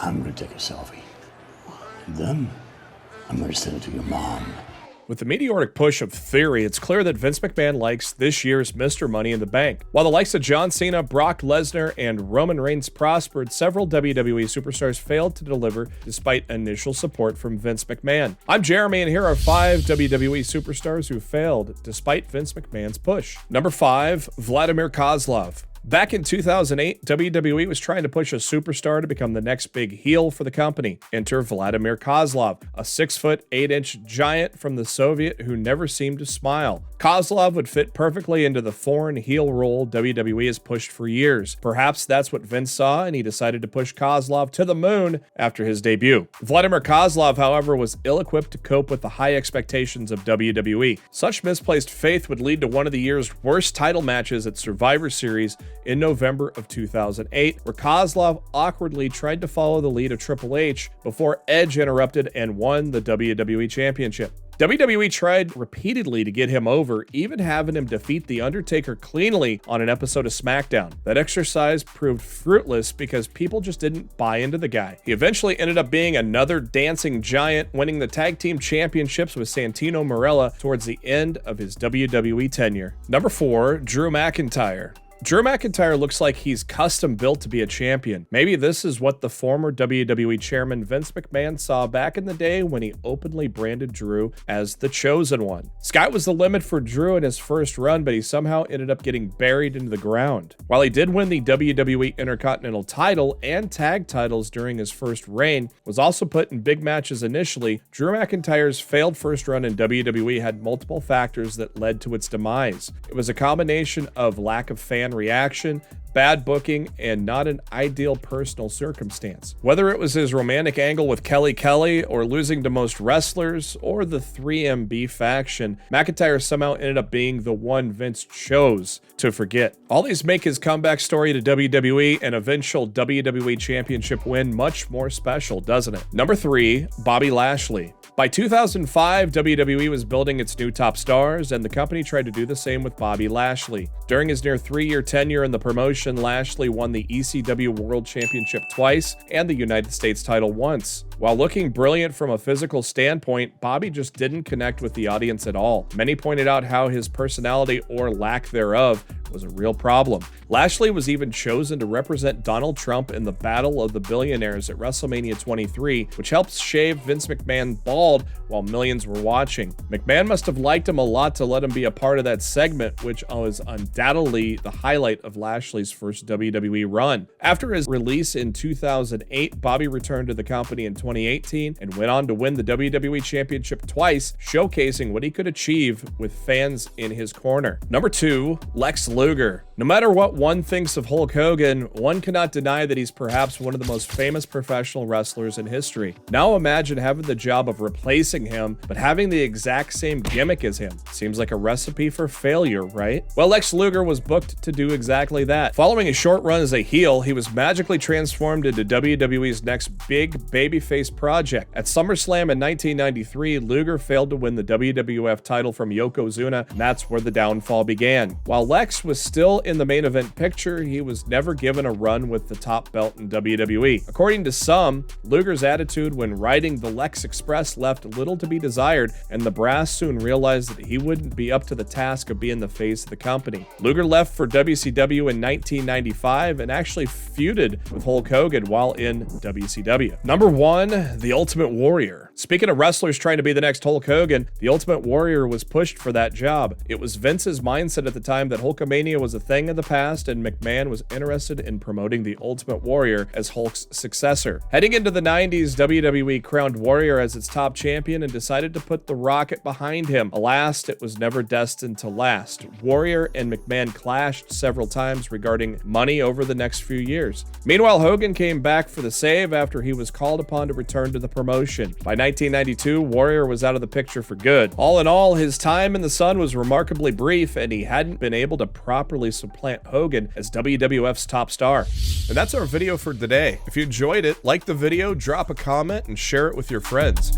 I'm gonna take a selfie. And then I'm gonna send it to your mom. With the meteoric push of Theory, it's clear that Vince McMahon likes this year's Mr. Money in the Bank. While the likes of John Cena, Brock Lesnar, and Roman Reigns prospered, several WWE superstars failed to deliver despite initial support from Vince McMahon. I'm Jeremy, and here are 5 WWE superstars who failed despite Vince McMahon's push. Number 5, Vladimir Kozlov. Back in 2008, WWE was trying to push a superstar to become the next big heel for the company. Enter Vladimir Kozlov, a 6-foot, 8-inch giant from the Soviet who never seemed to smile. Kozlov would fit perfectly into the foreign heel role WWE has pushed for years. Perhaps that's what Vince saw, and he decided to push Kozlov to the moon after his debut. Vladimir Kozlov, however, was ill-equipped to cope with the high expectations of WWE. Such misplaced faith would lead to one of the year's worst title matches at Survivor Series in November of 2008, where Kozlov awkwardly tried to follow the lead of Triple H before Edge interrupted and won the WWE Championship. WWE tried repeatedly to get him over, even having him defeat The Undertaker cleanly on an episode of SmackDown. That exercise proved fruitless because people just didn't buy into the guy. He eventually ended up being another dancing giant, winning the tag team championships with Santino Marella towards the end of his WWE tenure. Number 4, Drew McIntyre. Drew McIntyre looks like he's custom built to be a champion. Maybe this is what the former WWE Chairman Vince McMahon saw back in the day when he openly branded Drew as the chosen one. Sky was the limit for Drew in his first run, but he somehow ended up getting buried into the ground. While he did win the WWE Intercontinental title and tag titles during his first reign, was also put in big matches initially, Drew McIntyre's failed first run in WWE had multiple factors that led to its demise. It was a combination of lack of fan reaction, bad booking, and not an ideal personal circumstance. Whether it was his romantic angle with Kelly or losing to most wrestlers or the 3MB faction, McIntyre somehow ended up being the one Vince chose to forget. All these make his comeback story to WWE and eventual WWE Championship win much more special, doesn't it? Number 3, Bobby Lashley. By 2005, WWE was building its new top stars, and the company tried to do the same with Bobby Lashley. During his near 3-year tenure in the promotion, Lashley won the ECW World Championship twice and the United States title once. While looking brilliant from a physical standpoint, Bobby just didn't connect with the audience at all. Many pointed out how his personality, or lack thereof, was a real problem. Lashley was even chosen to represent Donald Trump in the Battle of the Billionaires at WrestleMania 23, which helped shave Vince McMahon bald while millions were watching. McMahon must have liked him a lot to let him be a part of that segment, which was undoubtedly the highlight of Lashley's first WWE run. After his release in 2008, Bobby returned to the company in 2018 and went on to win the WWE Championship twice, showcasing what he could achieve with fans in his corner. Number 2, Lex Luger. No matter what one thinks of Hulk Hogan, one cannot deny that he's perhaps one of the most famous professional wrestlers in history. Now imagine having the job of replacing him, but having the exact same gimmick as him. Seems like a recipe for failure, right? Well, Lex Luger was booked to do exactly that. Following a short run as a heel, he was magically transformed into WWE's next big babyface project. At SummerSlam in 1993, Luger failed to win the WWF title from Yokozuna, and that's where the downfall began. While Lex was still in the main event picture, he was never given a run with the top belt in WWE. According to some, Luger's attitude when riding the Lex Express left little to be desired, and the brass soon realized that he wouldn't be up to the task of being the face of the company. Luger left for WCW in 1995 and actually feuded with Hulk Hogan while in WCW. Number 1, The Ultimate Warrior. Speaking of wrestlers trying to be the next Hulk Hogan, The Ultimate Warrior was pushed for that job. It was Vince's mindset at the time that Hulkamania was a thing of the past, and McMahon was interested in promoting The Ultimate Warrior as Hulk's successor. Heading into the 90s, WWE crowned Warrior as its top champion and decided to put the Rocket behind him. Alas, it was never destined to last. Warrior and McMahon clashed several times regarding money over the next few years. Meanwhile, Hogan came back for the save after he was called upon to return to the promotion. By 1992, Warrior was out of the picture for good. All in all, his time in the sun was remarkably brief, and he hadn't been able to properly supplant Hogan as WWF's top star. And that's our video for today. If you enjoyed it, like the video, drop a comment, and share it with your friends.